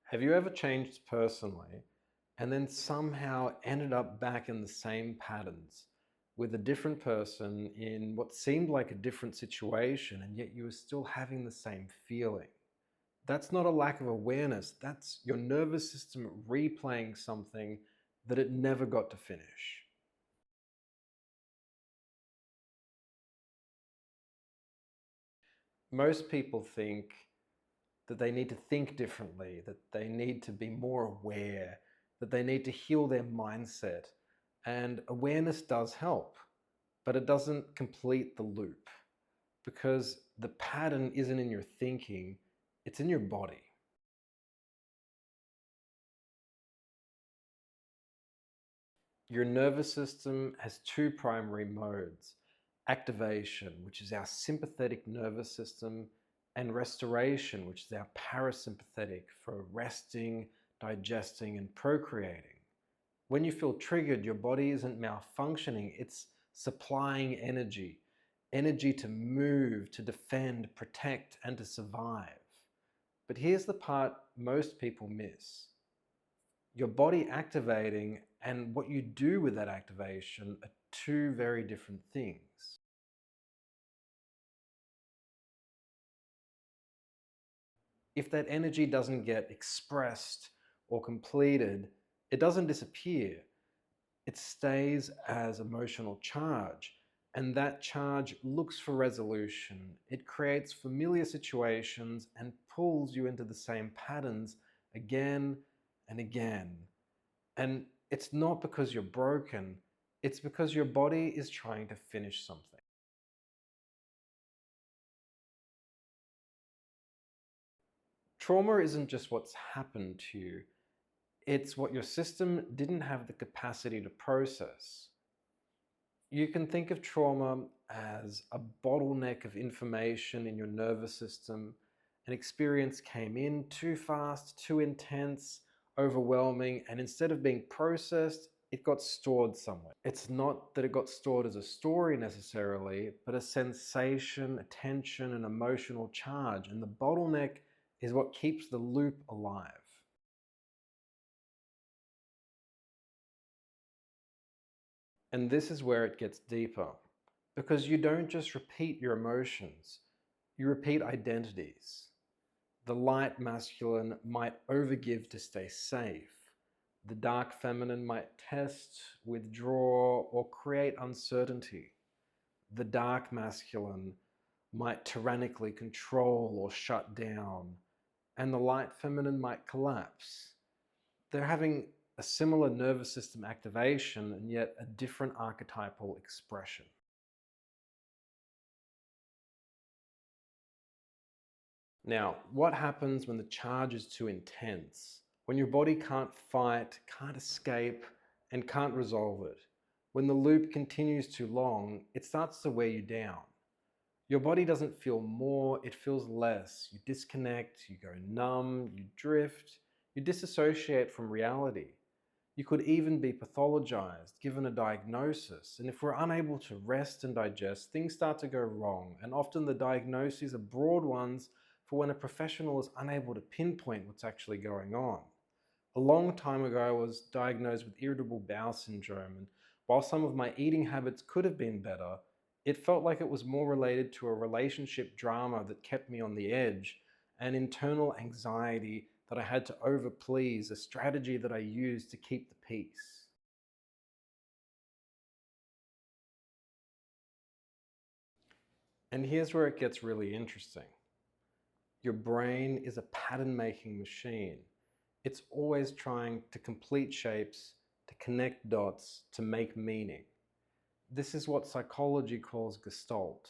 Have you ever changed personally and then somehow ended up back in the same patterns with a different person in what seemed like a different situation, and yet you were still having the same feeling? That's not a lack of awareness, that's your nervous system replaying something that it never got to finish. Most people think that they need to think differently, that they need to be more aware, that they need to heal their mindset. And awareness does help, but it doesn't complete the loop because the pattern isn't in your thinking, it's in your body. Your nervous system has two primary modes: activation, which is our sympathetic nervous system, and restoration, which is our parasympathetic for resting, digesting, and procreating. When you feel triggered, your body isn't malfunctioning, it's supplying energy. Energy to move, to defend, protect, and to survive. But here's the part most people miss. Your body activating and what you do with that activation are two very different things. If that energy doesn't get expressed or completed, it doesn't disappear. It stays as emotional charge, and that charge looks for resolution. It creates familiar situations and pulls you into the same patterns again and again. And it's not because you're broken, it's because your body is trying to finish something. Trauma isn't just what's happened to you, it's what your system didn't have the capacity to process. You can think of trauma as a bottleneck of information in your nervous system. An experience came in too fast, too intense, overwhelming, and instead of being processed, it got stored somewhere. It's not that it got stored as a story necessarily, but a sensation, a tension, an emotional charge. And the bottleneck is what keeps the loop alive. And this is where it gets deeper, because you don't just repeat your emotions, you repeat identities. The light masculine might overgive to stay safe. The dark feminine might test, withdraw, or create uncertainty. The dark masculine might tyrannically control or shut down, and the light feminine might collapse. They're having a similar nervous system activation and yet a different archetypal expression. Now, what happens when the charge is too intense? When your body can't fight, can't escape, and can't resolve it? When the loop continues too long, it starts to wear you down. Your body doesn't feel more, it feels less. You disconnect, you go numb, you drift, you disassociate from reality. You could even be pathologized, given a diagnosis, and if we're unable to rest and digest, things start to go wrong, and often the diagnoses are broad ones for when a professional is unable to pinpoint what's actually going on. A long time ago, I was diagnosed with irritable bowel syndrome, and while some of my eating habits could have been better, it felt like it was more related to a relationship drama that kept me on the edge, and internal anxiety that I had to overplease, a strategy that I used to keep the peace. And here's where it gets really interesting. Your brain is a pattern-making machine. It's always trying to complete shapes, to connect dots, to make meaning. This is what psychology calls Gestalt.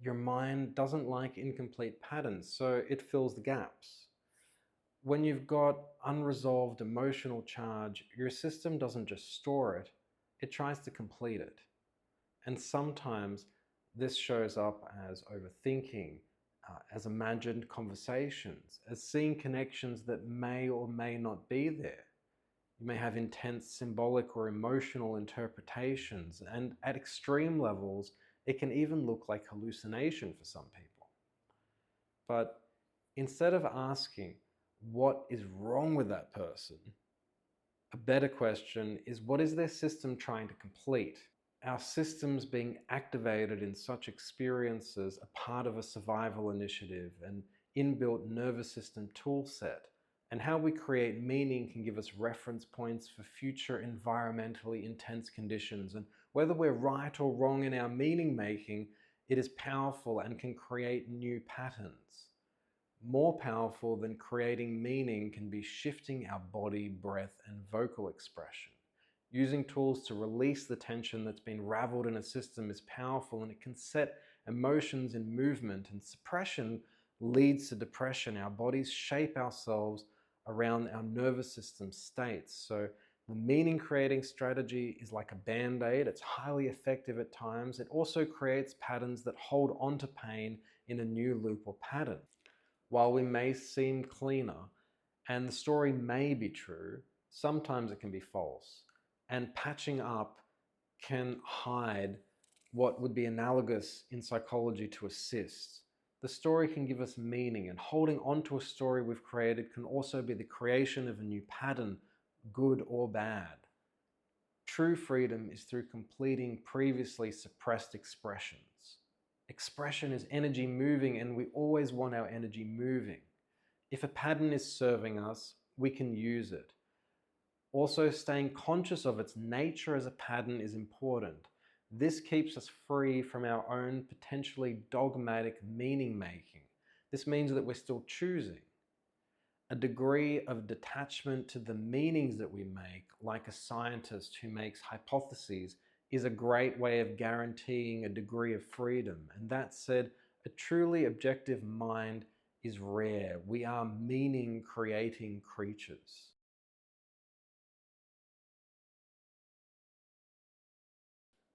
Your mind doesn't like incomplete patterns, so it fills the gaps. When you've got unresolved emotional charge, your system doesn't just store it, it tries to complete it. And sometimes this shows up as overthinking, as imagined conversations, as seeing connections that may or may not be there. You may have intense symbolic or emotional interpretations, and at extreme levels, it can even look like hallucination for some people. But instead of asking, what is wrong with that person. A better question is, what is their system trying to complete? Our systems being activated in such experiences are part of a survival initiative, an inbuilt nervous system tool set, and how we create meaning can give us reference points for future environmentally intense conditions. And whether we're right or wrong in our meaning making, it is powerful and can create new patterns. More powerful than creating meaning can be shifting our body, breath, and vocal expression. Using tools to release the tension that's been raveled in a system is powerful, and it can set emotions in movement, and suppression leads to depression. Our bodies shape ourselves around our nervous system states. So the meaning creating strategy is like a band-aid. It's highly effective at times. It also creates patterns that hold onto pain in a new loop or pattern. While we may seem cleaner and the story may be true, sometimes it can be false. And patching up can hide what would be analogous in psychology to assist. The story can give us meaning, and holding on to a story we've created can also be the creation of a new pattern, good or bad. True freedom is through completing previously suppressed expressions. Expression is energy moving, and we always want our energy moving. If a pattern is serving us, we can use it. Also, staying conscious of its nature as a pattern is important. This keeps us free from our own potentially dogmatic meaning making. This means that we're still choosing. A degree of detachment to the meanings that we make, like a scientist who makes hypotheses, is a great way of guaranteeing a degree of freedom. And that said, a truly objective mind is rare. We are meaning creating creatures.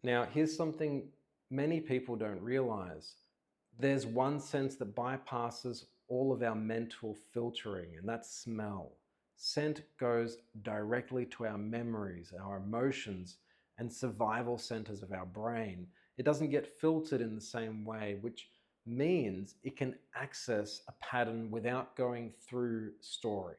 Now, here's something many people don't realize. There's one sense that bypasses all of our mental filtering, and that's smell. Scent goes directly to our memories, our emotions, and survival centers of our brain. It doesn't get filtered in the same way, which means it can access a pattern without going through story.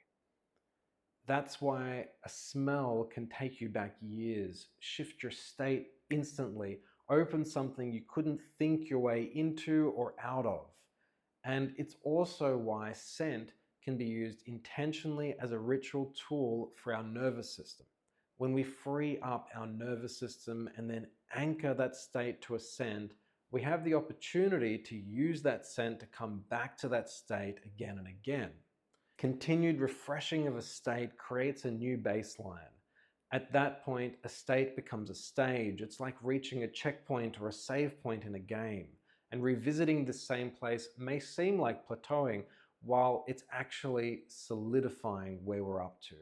That's why a smell can take you back years, shift your state instantly, open something you couldn't think your way into or out of. And it's also why scent can be used intentionally as a ritual tool for our nervous system. When we free up our nervous system and then anchor that state to a scent, we have the opportunity to use that scent to come back to that state again and again. Continued refreshing of a state creates a new baseline. At that point, a state becomes a stage. It's like reaching a checkpoint or a save point in a game. And revisiting the same place may seem like plateauing, while it's actually solidifying where we're up to.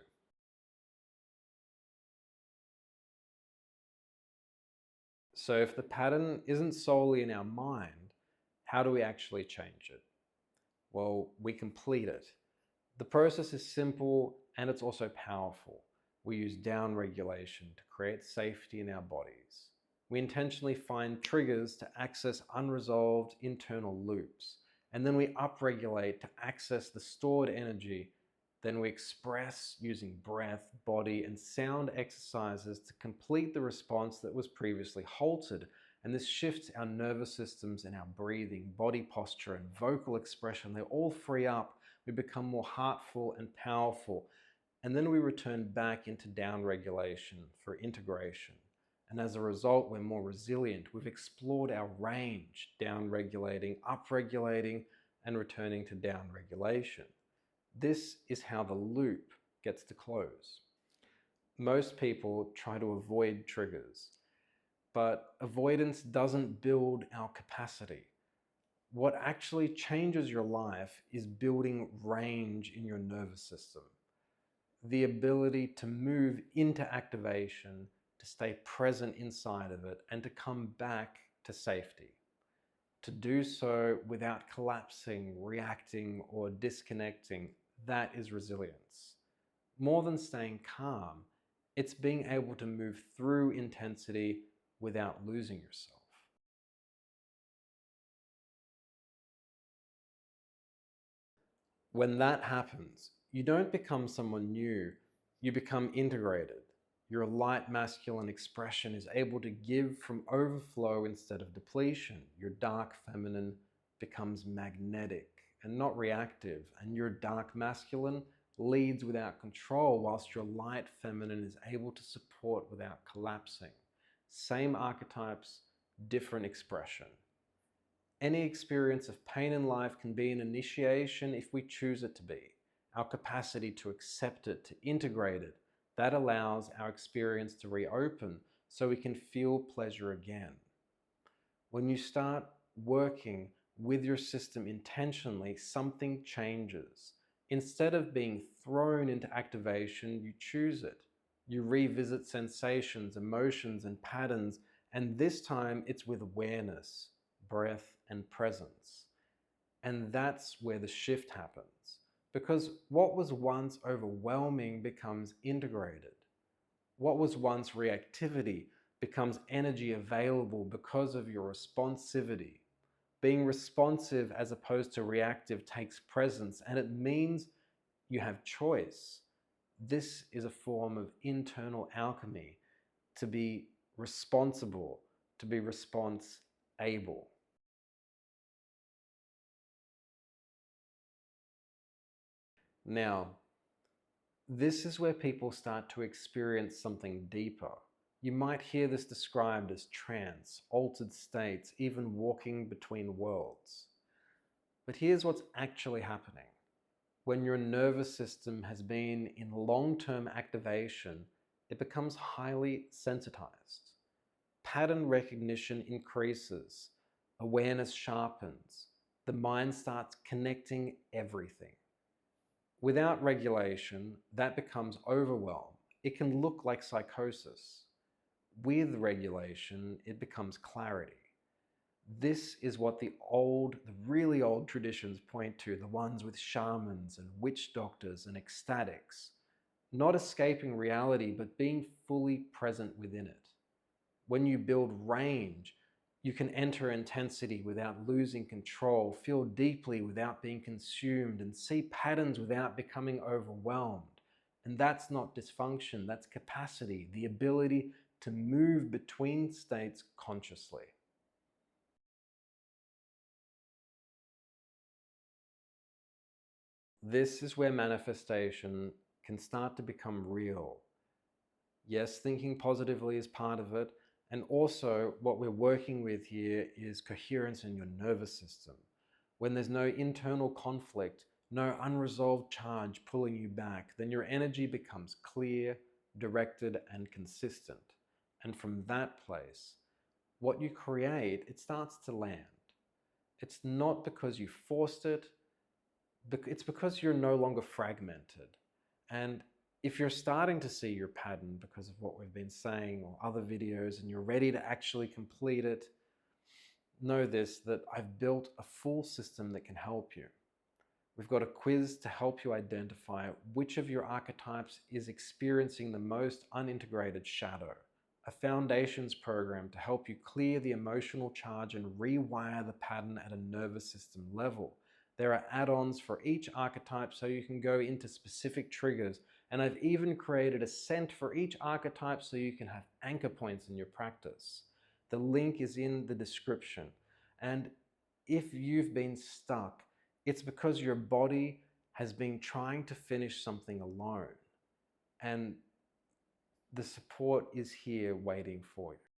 So if the pattern isn't solely in our mind, how do we actually change it? Well, we complete it. The process is simple and it's also powerful. We use down regulation to create safety in our bodies. We intentionally find triggers to access unresolved internal loops, and then we upregulate to access the stored energy. Then we express using breath, body, and sound exercises to complete the response that was previously halted. And this shifts our nervous systems and our breathing, body posture, and vocal expression. They all free up. We become more heartful and powerful. And then we return back into down regulation for integration. And as a result, we're more resilient. We've explored our range, down regulating, up regulating, and returning to down regulation. This is how the loop gets to close. Most people try to avoid triggers, but avoidance doesn't build our capacity. What actually changes your life is building range in your nervous system. The ability to move into activation, to stay present inside of it, and to come back to safety. To do so without collapsing, reacting, or disconnecting, that is resilience. More than staying calm, it's being able to move through intensity without losing yourself. When that happens, You don't become someone new, you become integrated. Your light masculine expression is able to give from overflow instead of depletion. Your dark feminine becomes magnetic and not reactive, and your dark masculine leads without control, whilst your light feminine is able to support without collapsing. Same archetypes, different expression. Any experience of pain in life can be an initiation if we choose it to be. Our capacity to accept it, to integrate it, that allows our experience to reopen so we can feel pleasure again. When you start working with your system intentionally, something changes. Instead of being thrown into activation, you choose it. You revisit sensations, emotions, and patterns, and this time it's with awareness, breath, and presence. And that's where the shift happens. Because what was once overwhelming becomes integrated. What was once reactivity becomes energy available because of your responsivity. Being responsive as opposed to reactive takes presence, and it means you have choice. This is a form of internal alchemy, to be responsible, to be response-able. Now, this is where people start to experience something deeper. You might hear this described as trance, altered states, even walking between worlds. But here's what's actually happening. When your nervous system has been in long-term activation, it becomes highly sensitized. Pattern recognition increases, awareness sharpens, the mind starts connecting everything. Without regulation, that becomes overwhelm. It can look like psychosis. With regulation, it becomes clarity. This is what the really old traditions point to, the ones with shamans and witch doctors and ecstatics. Not escaping reality, but being fully present within it. When you build range, you can enter intensity without losing control, feel deeply without being consumed, and see patterns without becoming overwhelmed. And that's not dysfunction, that's capacity, the ability to move between states consciously. This is where manifestation can start to become real. Yes, thinking positively is part of it, and also what we're working with here is coherence in your nervous system. When there's no internal conflict, no unresolved charge pulling you back, then your energy becomes clear, directed, and consistent. And from that place, what you create, it starts to land. It's not because you forced it, it's because you're no longer fragmented. And if you're starting to see your pattern because of what we've been saying or other videos and you're ready to actually complete it, know this, that I've built a full system that can help you. We've got a quiz to help you identify which of your archetypes is experiencing the most unintegrated shadow, a foundations program to help you clear the emotional charge and rewire the pattern at a nervous system level. There are add-ons for each archetype so you can go into specific triggers, and I've even created a scent for each archetype so you can have anchor points in your practice. The link is in the description. And if you've been stuck, it's because your body has been trying to finish something alone. And the support is here waiting for you.